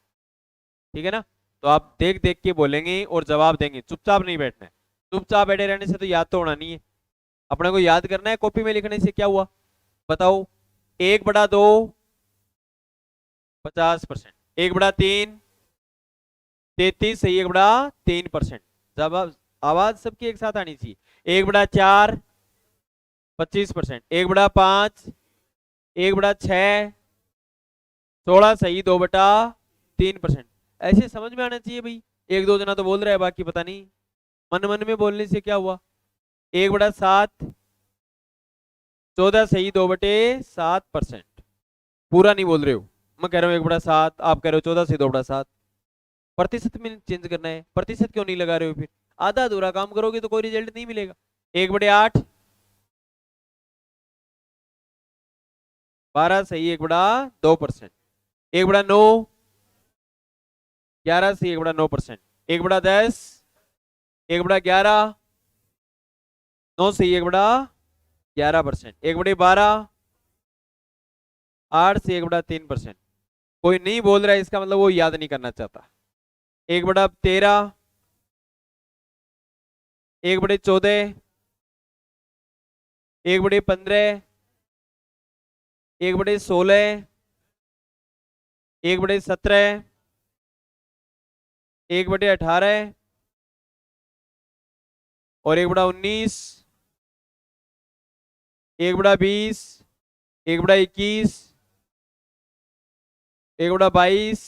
ठीक है ना। तो आप देख देख के बोलेंगे और जवाब देंगे, चुपचाप नहीं बैठना है। चुपचाप बैठे रहने से तो याद तो होना नहीं है, अपने को याद करना है। कॉपी में लिखने से क्या हुआ बताओ? 1/2 50%, 1/3 33, सही, 1/3%। जब आवाज सबकी एक साथ आनी चाहिए। 1/4 25%, 1/5 1/6 16, सही, 2/3%। ऐसे समझ में आना चाहिए भाई। एक दो जना तो बोल रहा है, बाकी पता नहीं मन मन में बोलने से क्या हुआ। 1/7 14, सही, 2/7%। पूरा नहीं बोल रहे हो, मैं कह रहा हूँ 1/7, आप कह रहे हो 14 से 2/7। प्रतिशत में चेंज करना है, प्रतिशत क्यों नहीं लगा रहे हो फिर? आधा अधूरा काम करोगे तो कोई रिजल्ट नहीं मिलेगा। 1/8 12, सही, 1/2%। 1/9 11, सही, 1/9%। 1/10 1/11 9, सही, 1/11%। 1/12 8 से 1/3%। कोई नहीं बोल रहा है, इसका मतलब वो याद नहीं करना चाहता। 1/13 1/14 1/15 1/16 1/17 1/18 और 1/19 1/20 1/21 1/22।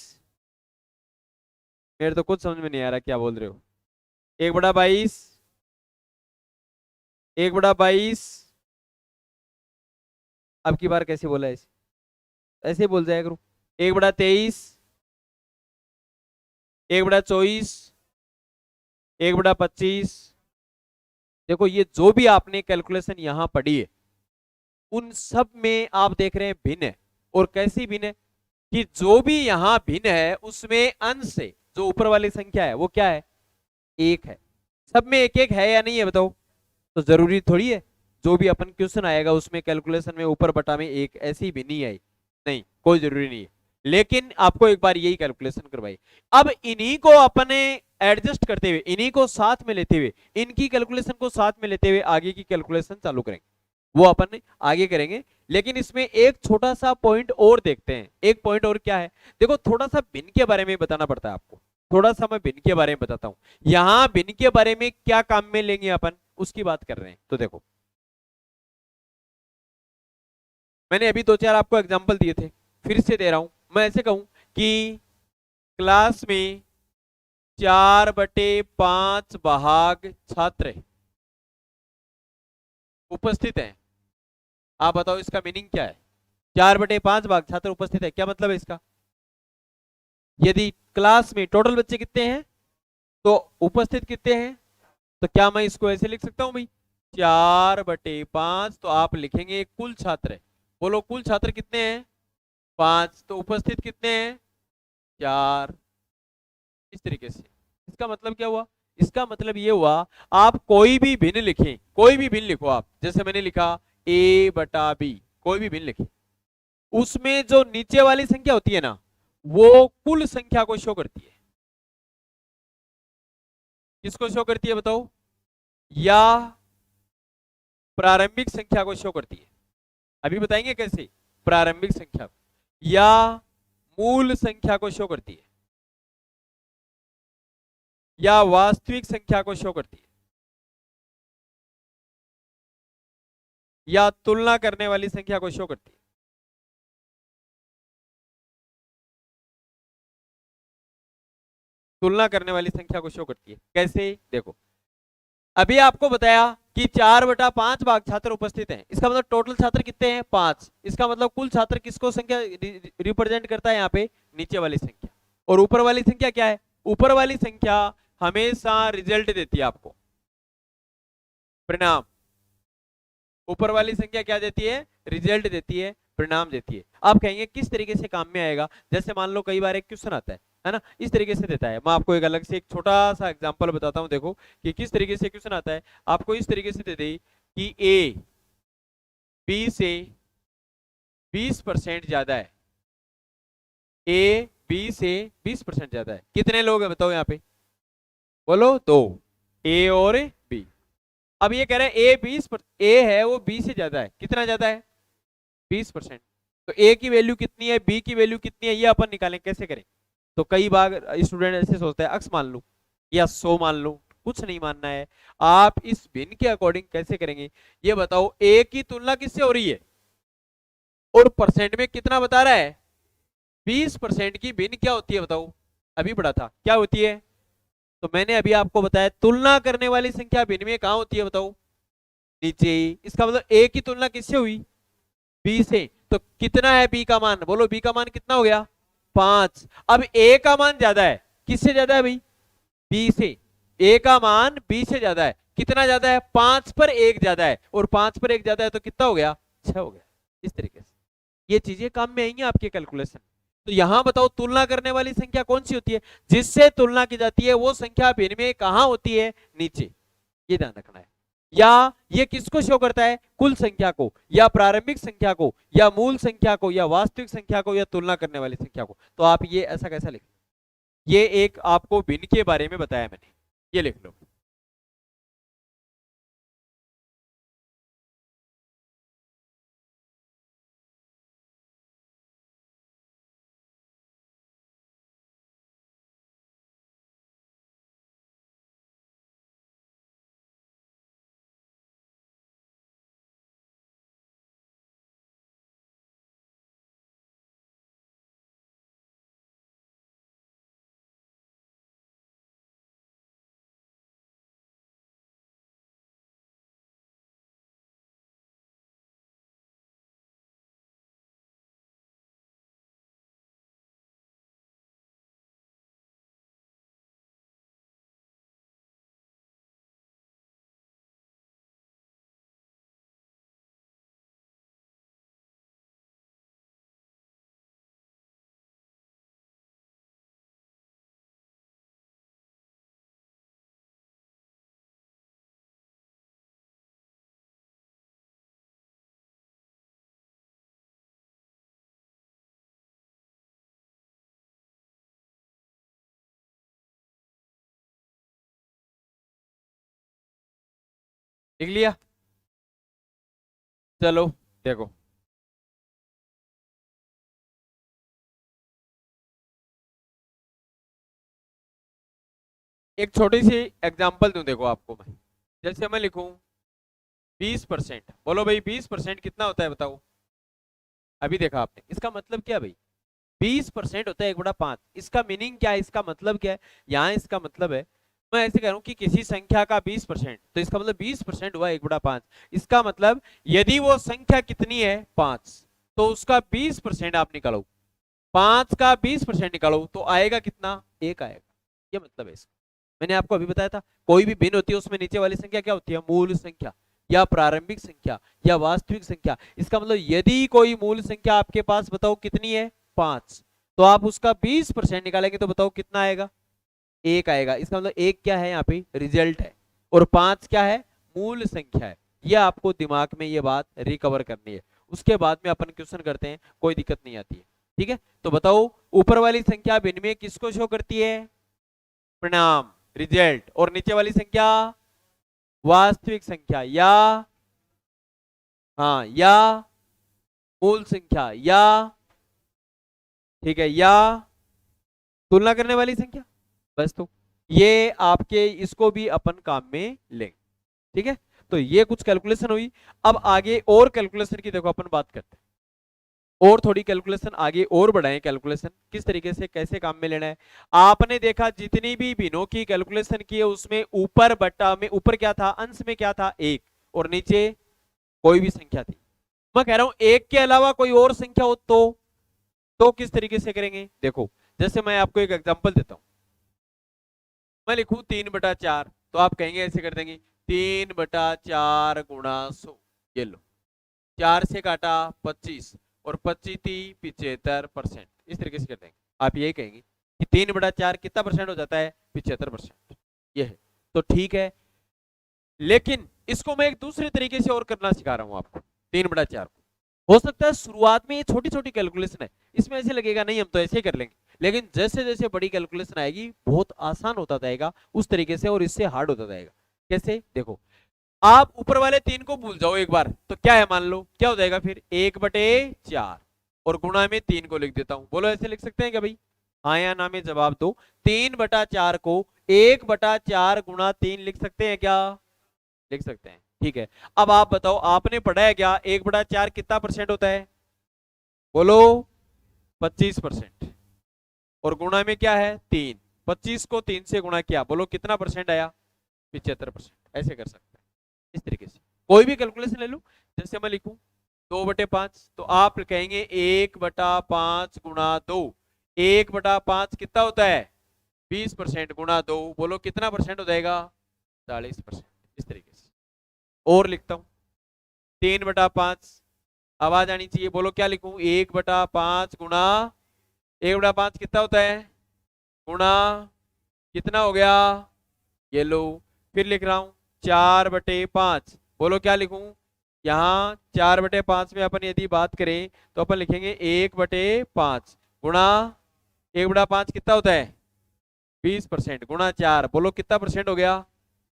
मेरे तो कुछ समझ में नहीं आ रहा क्या बोल रहे हो। 1/22 1/22। अब की बार कैसे बोला है ऐसे? ऐसे बोल जाया करो। 1/23 1/24 1/25। देखो ये जो भी आपने कैलकुलेशन यहां पढ़ी है, उन सब में आप देख रहे हैं भिन्न है। और कैसी भिन्न है कि जो भी यहां भिन्न है उसमें अंश से जो ऊपर वाली संख्या है वो क्या है? एक है। सब में एक एक है या नहीं है बताओ? तो जरूरी थोड़ी है जो भी अपन क्वेश्चन आएगा उसमें कैलकुलेशन में ऊपर बटा में एक ऐसी भी नहीं आई, नहीं, कोई जरूरी नहीं है। लेकिन आपको एक बार यही कैलकुलेशन करवाई। अब इन्हीं को अपने एडजस्ट करते हुए, इन्हीं को साथ में लेते हुए, इनकी कैलकुलेशन को साथ में लेते हुए आगे की कैलकुलेशन चालू करेंगे, वो अपन आगे करेंगे। लेकिन इसमें एक छोटा सा पॉइंट और देखते हैं। एक पॉइंट और क्या है? देखो थोड़ा सा भिन्न के बारे में बताना पड़ता है आपको। थोड़ा सा मैं भिन्न के बारे में बताता हूं। यहां भिन्न के बारे में क्या काम में लेंगे अपन, उसकी बात कर रहे हैं। तो देखो मैंने अभी 2-4 आपको एग्जांपल दिए थे, फिर से दे रहा हूं। मैं ऐसे कहूं कि क्लास में 4/5 भाग छात्र उपस्थित हैं। आप बताओ इसका मीनिंग क्या है? 4/5 भाग छात्र उपस्थित है, क्या मतलब है इसका? यदि क्लास में टोटल बच्चे कितने हैं तो उपस्थित कितने हैं? तो क्या मैं इसको ऐसे लिख सकता हूं भाई? 4/5 तो आप लिखेंगे कुल छात्र है। बोलो कुल छात्र कितने हैं? 5। तो उपस्थित कितने हैं? 4। इस तरीके से। इसका मतलब क्या हुआ? इसका मतलब ये हुआ, आप कोई भी भिन्न लिखें, कोई भी भिन्न लिखो आप, जैसे मैंने लिखा A/B, कोई भी भिन्न लिखे, उसमें जो नीचे वाली संख्या होती है ना, वो कुल संख्या को शो करती है। किसको शो करती है बताओ? या प्रारंभिक संख्या को शो करती है। अभी बताएंगे कैसे। प्रारंभिक संख्या या मूल संख्या को शो करती है, या वास्तविक संख्या को शो करती है, या तुलना करने वाली संख्या को शो करती है। तुलना करने वाली संख्या को शो करती है। कैसे? देखो अभी आपको बताया कि 4/5 भाग छात्र उपस्थित हैं, इसका मतलब टोटल छात्र कितने हैं? 5। इसका मतलब कुल छात्र किसको संख्या रिप्रेजेंट करता है यहाँ पे? नीचे वाली संख्या। और ऊपर वाली संख्या क्या है? ऊपर वाली संख्या हमेशा रिजल्ट देती है आपको, परिणाम। ऊपर वाली संख्या क्या देती है? रिजल्ट देती है, परिणाम देती है। आप कहेंगे किस तरीके से काम में आएगा? जैसे मान लो कई बार एक क्वेश्चन आता है ना, इस तरीके से देता है। मैं आपको एक अलग से एक छोटा सा एग्जांपल बताता हूं, देखो कि किस तरीके से क्वेश्चन आता है। आपको इस तरीके से दे दे कि A B से 20% ज्यादा है, ए बी से 20% ज्यादा है। कितने लोग हैं बताओ यहाँ पे, बोलो दो, ए और बी। अब ये कह रहे हैं ए 20, ए है वो बी से ज्यादा है, कितना ज्यादा है 20%। तो ए की वैल्यू कितनी है, बी की वैल्यू कितनी है, ये अपन निकालें, कैसे करें। तो कई बार स्टूडेंट ऐसे सोचते हैं अक्स मान लूं या 100 मान लूं, कुछ नहीं मानना है। आप इस भिन्न के अकॉर्डिंग कैसे करेंगे, ये बताओ। ए की तुलना किससे हो रही है और परसेंट में कितना बता रहा है, 20% की भिन्न क्या होती है बताओ, अभी पढ़ा था क्या होती है। तो मैंने अभी आपको बताया तुलना करने वाली संख्या भिन्न में कहां होती है बताओ, नीचे ही। इसका मतलब ए की तुलना किससे हुई, बी से। तो कितना है बी का मान, बोलो बी का मान कितना हो गया 5। अब ए का मान ज्यादा है, किससे ज्यादा है भाई, बी से। ए का मान बी से ज्यादा है, कितना ज्यादा है 5 पर 1 ज्यादा है, और 5 पर 1 ज्यादा है तो कितना हो गया 6 हो गया। इस तरीके से ये चीजें काम में आएंगी आपके कैलकुलेशन। तो यहां बताओ तुलना करने वाली संख्या कौन सी होती है, जिससे तुलना की जाती है वो संख्या भिन्न में कहां होती है, नीचे। ये ध्यान रखना है। या ये किसको शो करता है, कुल संख्या को, या प्रारंभिक संख्या को, या मूल संख्या को, या वास्तविक संख्या को, या तुलना करने वाली संख्या को। तो आप ये ऐसा कैसा लिख, ये एक आपको भिन्न के बारे में बताया मैंने, ये लिख लो। लिख लिया, चलो देखो। एक छोटी सी एग्जांपल दूं देखो आपको मैं, जैसे मैं लिखूं 20%, बोलो भाई 20% कितना होता है बताओ। अभी देखा आपने, इसका मतलब क्या भाई, 20% होता है 1/5। इसका मीनिंग क्या है, इसका मतलब क्या है, यहाँ इसका मतलब है, मैं ऐसे कह रहा हूं कि किसी संख्या का 20%, तो इसका मतलब 20% हुआ 1/5। इसका मतलब यदि वो संख्या कितनी है 5, तो उसका 20% आप निकालो, 5 का 20% निकालो तो आएगा कितना, 1 आएगा। ये मतलब है इसका। मैंने आपको अभी बताया था कोई भी भिन्न होती है उसमें नीचे वाली संख्या क्या होती है, मूल संख्या, या प्रारंभिक संख्या, या वास्तविक संख्या। इसका मतलब यदि कोई मूल संख्या आपके पास बताओ कितनी है 5, तो आप उसका 20% निकालेंगे तो बताओ कितना आएगा, 1 आएगा। इसका मतलब 1 क्या है यहाँ पे, रिजल्ट है, और 5 क्या है, मूल संख्या है। ये आपको दिमाग में ये बात रिकवर करनी है, उसके बाद में अपन क्वेश्चन करते हैं, कोई दिक्कत नहीं आती है। ठीक है, तो बताओ ऊपर वाली संख्या भिन्न में किसको शो करती है, परिणाम, रिजल्ट, और नीचे वाली संख्या वास्तविक संख्या, या हाँ या मूल संख्या, या ठीक है, या तुलना करने वाली संख्या। बस तो ये आपके इसको भी अपन काम में लेंगे। ठीक है, तो ये कुछ कैलकुलेशन हुई। अब आगे और कैलकुलेशन की देखो अपन बात करते हैं, और थोड़ी कैलकुलेशन आगे और बढ़ाएं। कैलकुलेशन किस तरीके से कैसे काम में लेना है, आपने देखा जितनी भी भिन्नों की कैलकुलेशन की है उसमें ऊपर बट्टा में, ऊपर क्या था, अंश में क्या था 1, और नीचे कोई भी संख्या थी। मैं कह रहा हूं 1 के अलावा कोई और संख्या हो तो किस तरीके से करेंगे देखो। जैसे मैं आपको एक एग्जांपल देता हूं, मैं लिखूं 3/4, तो आप कहेंगे ऐसे कर देंगे 3/4 गुणा 100, ये लो, 4 से काटा 25, और 25 थी 75%, इस तरीके से कर देंगे। आप यही कहेंगे कि 3/4 कितना परसेंट हो जाता है, 75%। ये है, तो ठीक है। लेकिन इसको मैं एक दूसरे तरीके से और करना सिखा रहा हूं आपको, 3/4 को। हो सकता है शुरुआत में ये छोटी छोटी कैलकुलेशन है, इसमें ऐसे लगेगा नहीं हम तो ऐसे ही कर लेंगे, लेकिन जैसे जैसे बड़ी कैलकुलेशन आएगी बहुत आसान होता जाएगा उस तरीके से, और इससे हार्ड होता जाएगा। कैसे देखो, आप ऊपर वाले 3 को भूल जाओ एक बार, तो क्या है मान लो, क्या हो जाएगा फिर 1/4, और गुणा में 3 को लिख देता हूं, बोलो ऐसे लिख सकते हैं क्या भाई? हाँ या ना में जवाब दो। 3/4 को 1/4 गुणा 3 लिख सकते हैं क्या? लिख सकते हैं, ठीक है। अब आप बताओ, आपने पढ़ा है क्या 1/4 कितना परसेंट होता है? बोलो 25%। और गुणा में क्या है 3, 25 को 3 से गुणा किया, बोलो कितना परसेंट आया? 75%। ऐसे कर सकते हैं इस तरीके से, कोई भी कैलकुलेशन ले लो। जैसे मैं लिखूं 2/5, तो आप कहेंगे 1/5 गुणा 2, 1/5 कितना होता है? 20%, गुणा 2, बोलो कितना परसेंट हो जाएगा? 40%। इस तरीके से। और लिखता हूं 3/5, आवाज आनी चाहिए, बोलो क्या लिखूं? 1/5 गुणा 1/5 कितना होता है? गुणा कितना हो गया? ये लो। फिर लिख रहा हूं 4/5, बोलो क्या लिखूं? यहाँ 4/5 में अपन यदि बात करें तो अपन लिखेंगे 1/5 गुणा 1/5 कितना होता है? 20%, गुणा 4, बोलो कितना परसेंट हो गया?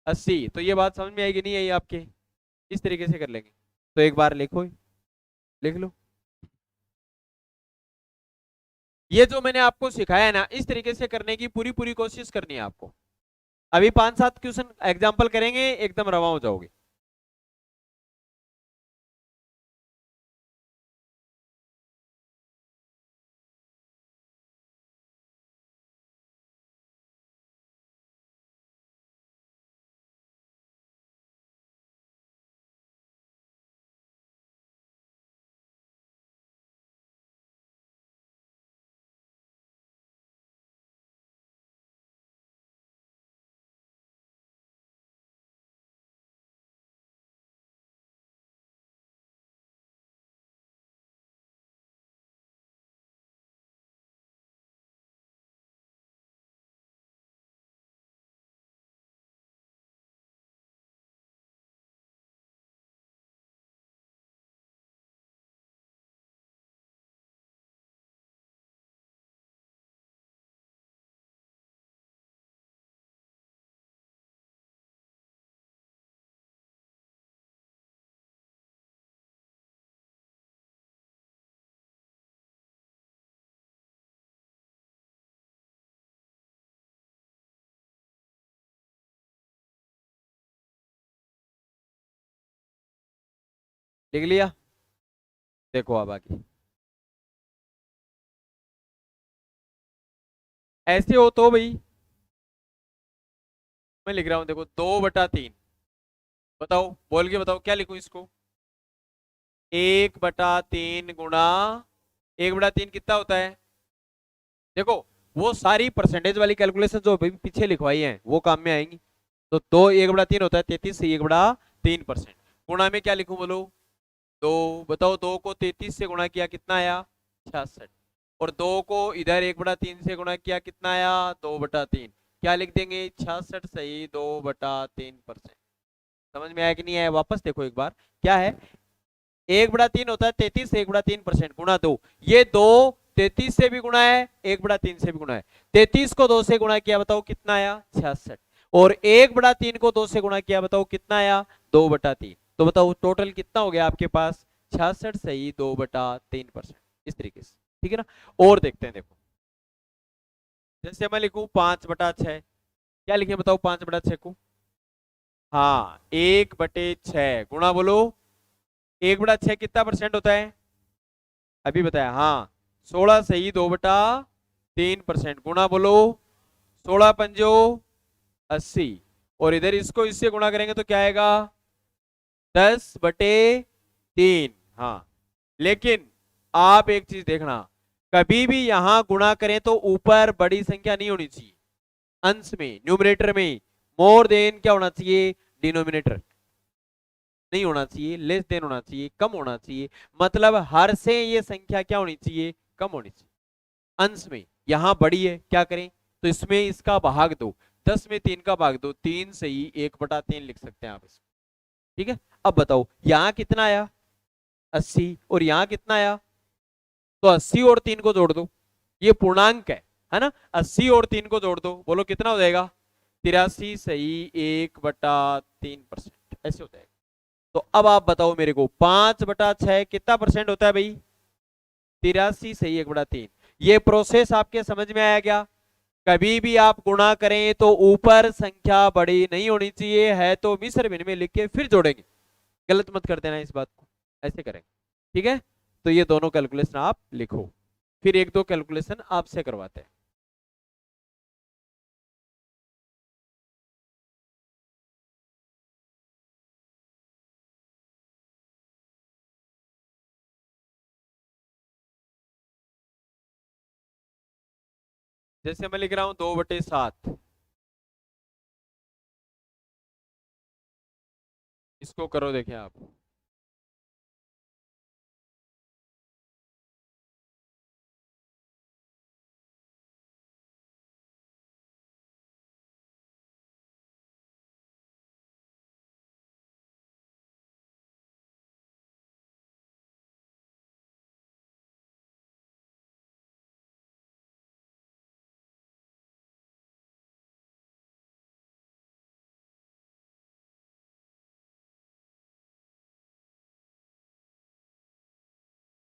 80। तो ये बात समझ में आएगी नहीं आई आपके? इस तरीके से कर लेंगे। तो एक बार लिखो, लिख लो। ये जो मैंने आपको सिखाया है ना, इस तरीके से करने की पूरी पूरी कोशिश करनी है आपको। अभी 5-7 क्वेश्चन एग्जाम्पल करेंगे, एकदम रवा हो जाओगे। लिख लिया? देखो अब आगे ऐसे हो तो भाई मैं लिख रहा हूं, देखो 2/3, बताओ बोल के बताओ क्या लिखूं इसको? 1/3 गुणा 1/3 कितना होता है? देखो वो सारी परसेंटेज वाली कैलकुलेशन जो अभी पीछे लिखवाई है वो काम में आएंगी। तो 1/3 होता है 33 से 1/3%। गुणा में क्या लिखूं बोलो? 2, बताओ 2 को 33 से गुणा किया कितना आया? 66। और 2 को इधर 1/3 से गुणा किया कितना आया? 2/3। क्या लिख देंगे? 66 सही 2/3%। समझ में आया कि नहीं आया? वापस देखो एक बार, क्या है? 1/3 होता है 33 से 1/3% गुणा 2, ये 2 33 से भी गुणा है 1/3 से भी गुणा है। 33 को 2 से गुणा किया, बताओ कितना आया? 66। और 1/3 को 2 से गुणा किया, बताओ कितना आया? 2/3। तो बताओ टोटल कितना हो गया आपके पास? 66 सही 2/3%। इस तरीके से, ठीक है ना? और देखते हैं, देखो जैसे मैं लिखूं 5/6, क्या लिखे बताओ 5/6 को? हाँ 1/6 गुणा, बोलो 1/6 कितना परसेंट होता है? अभी बताया, हाँ 16 सही 2/3% गुणा, बोलो 16 पंजो 80। और इधर इसको इससे गुणा करेंगे तो क्या आएगा? 10/3। हाँ लेकिन आप एक चीज देखना, कभी भी यहां गुणा करें तो ऊपर बड़ी संख्या नहीं होनी चाहिए, अंश में न्यूमरेटर में मोर देन क्या होना चाहिए? डिनोमिनेटर नहीं होना चाहिए, लेस देन होना चाहिए, कम होना चाहिए। मतलब हर से ये संख्या क्या होनी चाहिए? कम होनी चाहिए। अंश में यहां बड़ी है, क्या करें? तो इसमें इसका भाग दो, 10 में 3 का भाग दो, 3 से ही 1/3 लिख सकते हैं आप इसको, ठीक है? अब बताओ यहां कितना आया? 80, और यहाँ कितना आया, तो 80 और 3 को जोड़ दो, ये पूर्णांक है ना, 80 और 3 को जोड़ दो, बोलो कितना हो जाएगा, 83 सही 1/3%, ऐसे हो जाएगा। तो अब आप बताओ मेरे को 5/6 कितना परसेंट होता है भाई, 83 सही 1/3। ये प्रोसेस आपके समझ में आया क्या? कभी भी आप गुणा करें तो ऊपर संख्या बड़ी नहीं होनी चाहिए, है तो मिश्र भिन्न में लिख के फिर जोड़ेंगे, गलत मत कर देना इस बात को, ऐसे करेंगे, ठीक है। तो ये दोनों कैलकुलेशन आप लिखो, फिर एक दो कैलकुलेशन आपसे करवाते हैं। जैसे मैं लिख रहा हूं 2/7, इसको करो, देखें आप,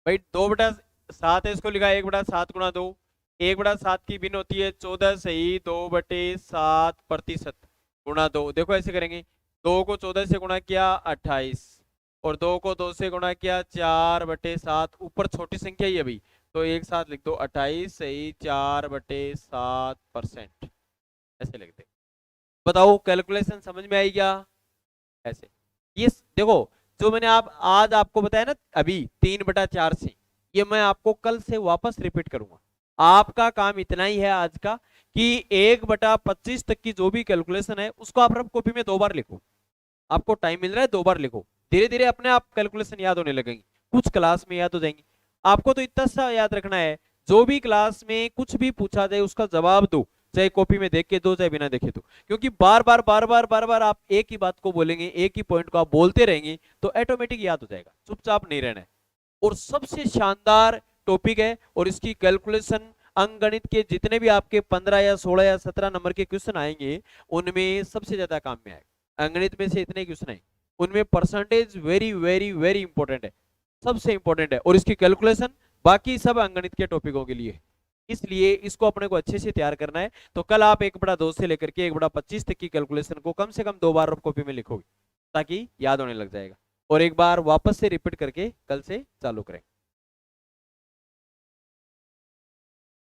भाई 2/7 है, इसको लिखा 1/7 गुणा 2, 1/7 की भिन्न होती है 14 सही 2/7% गुणा 2, देखो ऐसे करेंगे, 2 को 14 से गुणा किया 28, और 2 को 2 से गुणा किया 4/7, ऊपर छोटी संख्या ही है भाई, तो एक साथ लिख दो 28 सही 4/7%, ऐसे लिख दे। बताओ कैलकुलेशन समझ में आई क्या? ऐसे, ये देखो, जो मैंने आप आज आपको बताया ना अभी 3/4 से, ये मैं आपको कल से वापस रिपीट करूंगा। आपका काम इतना ही है आज का कि 1/25 तक की जो भी कैलकुलेशन है उसको आप रफ कॉपी में 2 बार लिखो, आपको टाइम मिल रहा है 2 बार लिखो, धीरे धीरे अपने आप कैलकुलेशन याद होने लगेंगे, कुछ क्लास में याद हो जाएंगे। आपको तो इतना सा याद रखना है, जो भी क्लास में कुछ भी पूछा जाए उसका जवाब दो, चाहे कॉपी में देख के दो चाहे बिना देखे दो, क्योंकि बार बार आप एक ही बात को बोलेंगे, एक ही पॉइंट को आप बोलते रहेंगे तो ऑटोमेटिक याद हो जाएगा, चुपचाप नहीं रहना है। और सबसे शानदार टॉपिक है, और इसकी कैलकुलेशन अंकगणित के जितने भी आपके 15 या 16 या 17 नंबर के क्वेश्चन आएंगे उनमें सबसे ज्यादा काम में आएगा। अंकगणित में से इतने क्वेश्चन आए, उनमें percentage very very very important है, सबसे इंपॉर्टेंट है, और इसकी कैलकुलेशन बाकी सब अंकगणित के टॉपिकों के लिए, इसलिए इसको अपने को अच्छे से तैयार करना है। तो कल आप 1/2 से लेकर के 1/25 तक की कैलकुलेशन को कम से कम 2 बार कॉपी में लिखोगे ताकि याद होने लग जाएगा, और एक बार वापस से रिपीट करके कल से चालू करें।